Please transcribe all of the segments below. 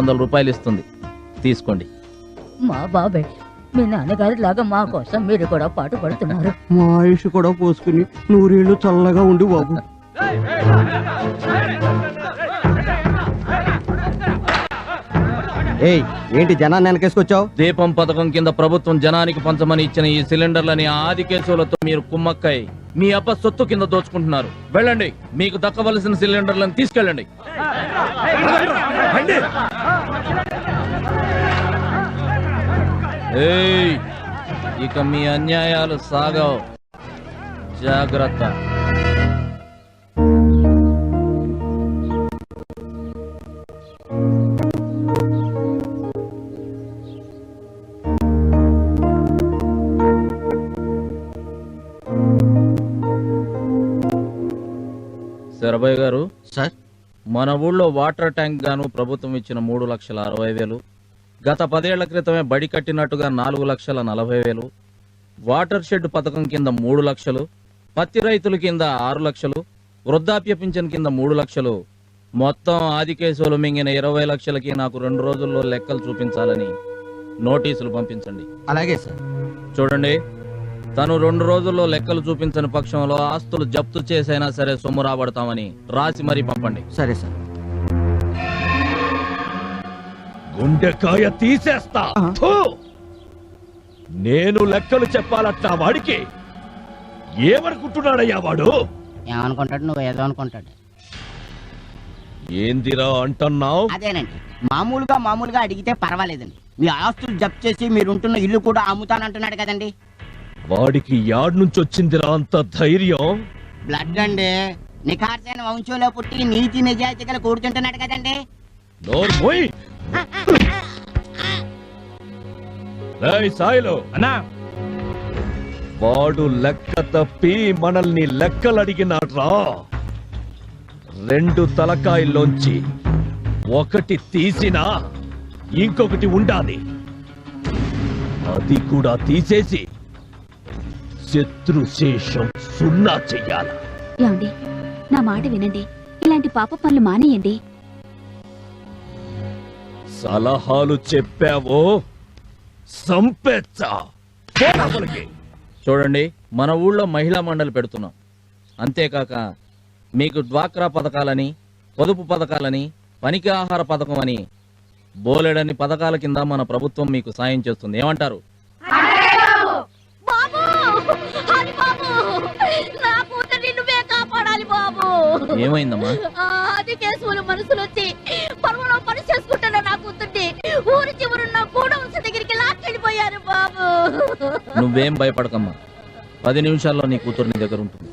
100 రూపాయలు ఇస్తుంది, తీసుకోండి. మా బాబాయ్, మీ నాన్నగారి లాగా మా కోసం మీరు కూడా పాటు పడుతున్నారు. మా ఆయుష్ కూడా పోసుకుని 100 ఏళ్ళు చల్లగా ఉండి బాబు. ఏయ్, ఏంటి జనాన్ని వెనకేసుకొచ్చావు? దీపం పథకం కింద ప్రభుత్వం జనానికి పంచమని ఇచ్చిన ఈ సిలిండర్లని ఆది కేసులతో మీరు కుమ్మక్కై మీ అబ్బ సొత్తు కింద దోచుకుంటున్నారు. వెళ్ళండి, మీకు దక్కవలసిన సిలిండర్లను తీసుకెళ్ళండి. ఏయ్, ఇక మీ అన్యాయాలు సాగవు, జాగ్రత్త. శరభయ్య గారు, సార్, మన ఊళ్ళో వాటర్ ట్యాంక్ గాను ప్రభుత్వం ఇచ్చిన 3,60,000, గత 10 ఏళ్ల క్రితమే బడి కట్టినట్టుగా 4,40,000, వాటర్ షెడ్ పథకం కింద 3 లక్షలు, పత్తి రైతుల కింద 6 లక్షలు, వృద్ధాప్య పింఛన్ కింద 3 లక్షలు, మొత్తం ఆది కేసులు మింగిన 20 లక్షలకి నాకు 2 రోజుల్లో లెక్కలు చూపించాలని నోటీసులు పంపించండి. అలాగే సార్. చూడండి, తను 2 రోజుల్లో లెక్కలు చూపించని పక్షంలో ఆస్తులు జప్తు చేసైనా సరే సొమ్ము రాబడతామని రాసి మరీ పంపండి. సరే సార్. గుండెకాయ తీసేస్తా. థూ! నేను లెక్కలు చెప్పాలట వాడికి. ఏమనుకుంటున్నాడయ్యా వాడు? ఏమనుకుంటాడు, నువ్వు ఏదో అనుకుంటాడు. ఏందిరా అంటున్నావు? అదేనండి, మామూలుగా అడిగితే పర్వాలేదండి. మీ ఆస్తులు జప్తు చేసి మీరుంటున్న ఇల్లు కూడా అమ్ముతానంటున్నాడు కదండి. వాడికి యాడ్ నుంచి వచ్చిందిరా అంత ధైర్యం? బ్లడ్ అండి, నిఖార్సైన వంశంలో పుట్టి నీతి నిజాయితీగా కూర్చుంటున్నాడు కదండి. నోర్మోయ్! రేయ్ సాయిలు అన్నా, వాడు లెక్క తప్పి మనల్ని లెక్కలు అడిగినాడ్రా. 2 తలకాయల్లోంచి ఒకటి తీసినా ఇంకొకటి ఉండాలి. అది కూడా తీసేసి శత్రుశేషం 0 చెయ్యాల. ఏమండి, నా మాట వినండి, ఇలాంటి పాప పనులు మానేయండి. సలహాలు చెప్పావో సంపెచ్చా. చూడండి, మన ఊళ్ళో మహిళా మండలి పెడుతున్నాం. అంతేకాక మీకు డ్వాక్రా పథకాలని, పొదుపు పథకాలని, పనికి ఆహార పథకం అని బోలెడని పథకాల కింద మన ప్రభుత్వం మీకు సాయం చేస్తుంది. ఏమంటారు? ఏమైందమ్మా? అది కేసులు మనసులు వచ్చి పర్వలో పని చేసుకుంటున్నా నా కూతుర్ని ఊరి చివరున్న గూడెంస్ దగ్గరికి లాక్కెళ్ళిపోయారు బాబు. నువ్వేం భయపడకమ్మా, 10 నిమిషాల్లో నీ కూతురు నీ దగ్గర ఉంటుంది.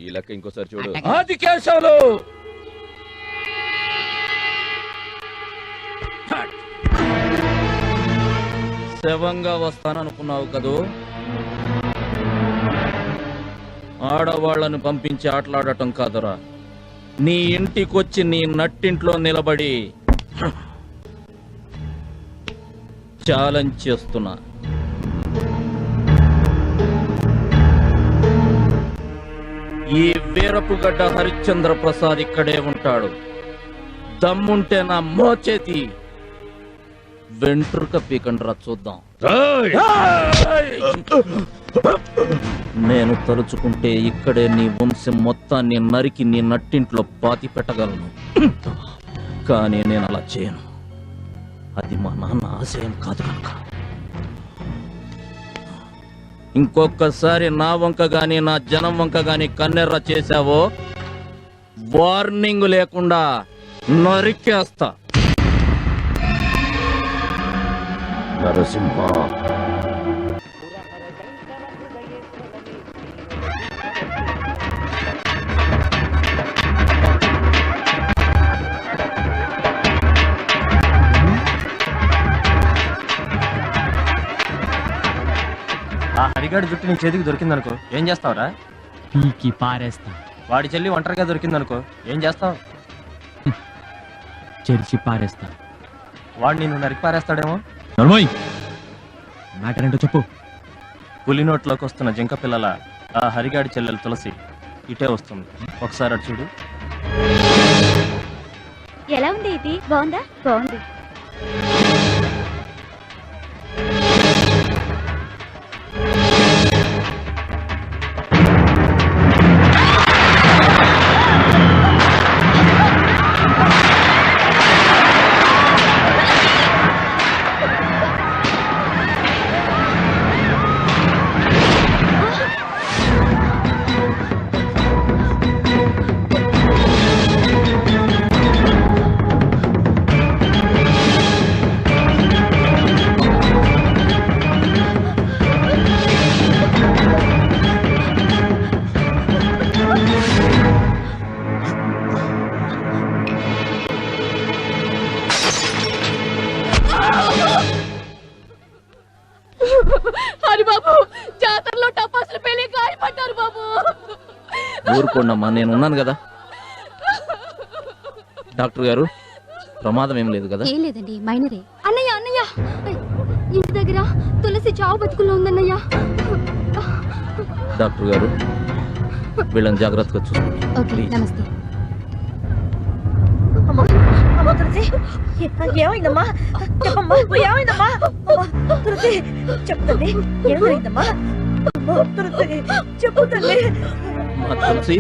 ఈ లెక్క ఇంకోసారి చూడు. ఆది కేశవులు శవంగా వస్తాననుకున్నావు కదూ? ఆడవాళ్లను పంపించి ఆటలాడటం కాదురా, నీ ఇంటికొచ్చి నీ నట్టింట్లో నిలబడి ఛాలెంజ్ చేస్తున్నా. ఈ వీరపుగడ్డ హరిశ్చంద్ర ప్రసాద్ ఇక్కడే ఉంటాడు. దమ్ముంటే నా మోచేతి వెంట్రుక పీకండ్రా చూద్దాం. నేను తలుచుకుంటే ఇక్కడే నీ వంశం మొత్తాన్ని నరికి నీ నట్టింట్లో పాతి పెట్టగలను. కానీ నేను అలా చేయను. అది మా నాన్న ఆశయం కాదు కనుక. ఇంకొకసారి నా వంక గాని నా జనం వంక గాని కన్నెర్ర చేశావో వార్నింగ్ లేకుండా నరికేస్తా. నరసింహ, ఆ హరిగాడి జుట్టు నీ చేతికి దొరికిందనుకో ఏం చేస్తావురా? పీకి పారేస్తా. వాడి చెల్లి ఒంటరిగా దొరికిందనుకో ఏం చేస్తావు? చెరిచి పారేస్తా. వాడు నిన్ను నరికి పారేస్తాడేమో. మ్యాటర్ ఏంటో చెప్పు. పులి నోట్లోకి వస్తున్న జింక పిల్లల ఆ హరిగాడి చెల్లెలు తులసి ఇటే వస్తుంది. ఒకసారి అటు చూడు. ఎలా ఉంది ఇది? బాగుందా? బాగుంది. హరి బాబు, జాతరలో టపాసులు పేలి గాయపడ్డారు బాబు. ఊరుకోండమ్మా, నేనున్నాను కదా. డాక్టర్ గారు, ప్రమాదం ఏం లేదు కదా? ఏం లేదండి, మైనరే. అన్నయ్య అన్నయ్య, ఇంటి దగ్గర తులసి చావు బతుకుల్లో ఉందన్నయ్య. డాక్టర్ గారు, వీళ్ళని జాగ్రత్తగా చూసుకోండి. ఓకే, నమస్తే. ఏమైందమ్మా? చెప్పమ్మా, ఏమైందమ్మా? తులసి, చెప్తండి, ఏమైందమ్మా? తులసి, చెప్పు తల్లి. మా తులసి,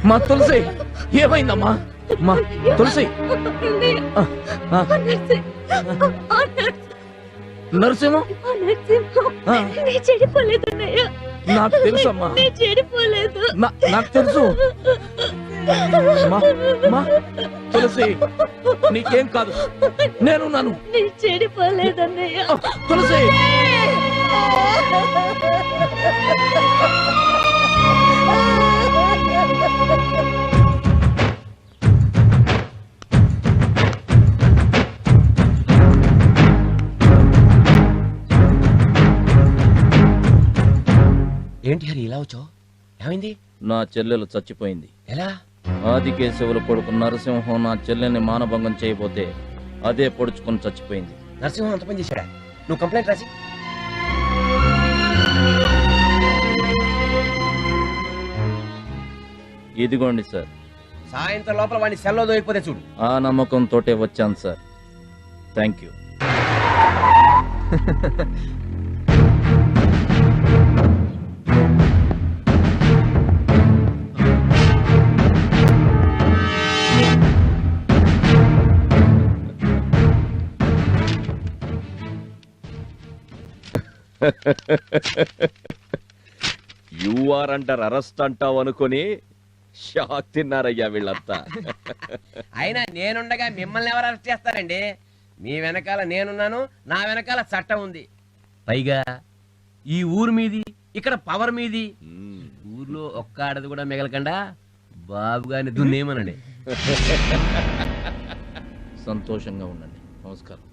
మా తులసి, ఏమైందమ్మా? మా తులసి, నరసింహ, చెడిపోలేదన్నయ్య. నాకు తెలుసమ్మా, చెడిపోలేదు. నాకు తెలుసు. తులసి, నీకేం కాదు, నేనున్నాను. చెడిపోలేదన్నయ్య. తులసి, ఏంటి హరి ఇలా వచ్చావు? ఏమైంది? నా చెల్లెలు చచ్చిపోయింది. ఎలా? ఆదికేశవుల కొడుకు నరసింహం నా చెల్లెల్ని మానభంగం చేయబోతే అదే పొడుచుకొని చచ్చిపోయింది. నరసింహం అంత పని చేశాడా? నువ్వు కంప్లైంట్ రాసి. ఇదిగోండి సార్. సాయంత్రం లోపల వాడిని సెల్లో దొరికిపోతే చూడు. ఆ నమ్మకంతోటే వచ్చాను సార్. Thank you. యూఆర్ అంటారు అరెస్ట్ అంటావు అనుకుని షాక్ తిన్నారయ్యా వీళ్ళంతా. అయినా నేనుండగా మిమ్మల్ని ఎవరు అరెస్ట్ చేస్తారండి? మీ వెనకాల నేనున్నాను, నా వెనకాల చట్టం ఉంది. పైగా ఈ ఊరు మీది, ఇక్కడ పవర్ మీది. ఊర్లో ఒక్క ఆడది కూడా మిగలకుండా బాబు గారిని దున్నేమనండి. సంతోషంగా ఉండండి. నమస్కారం.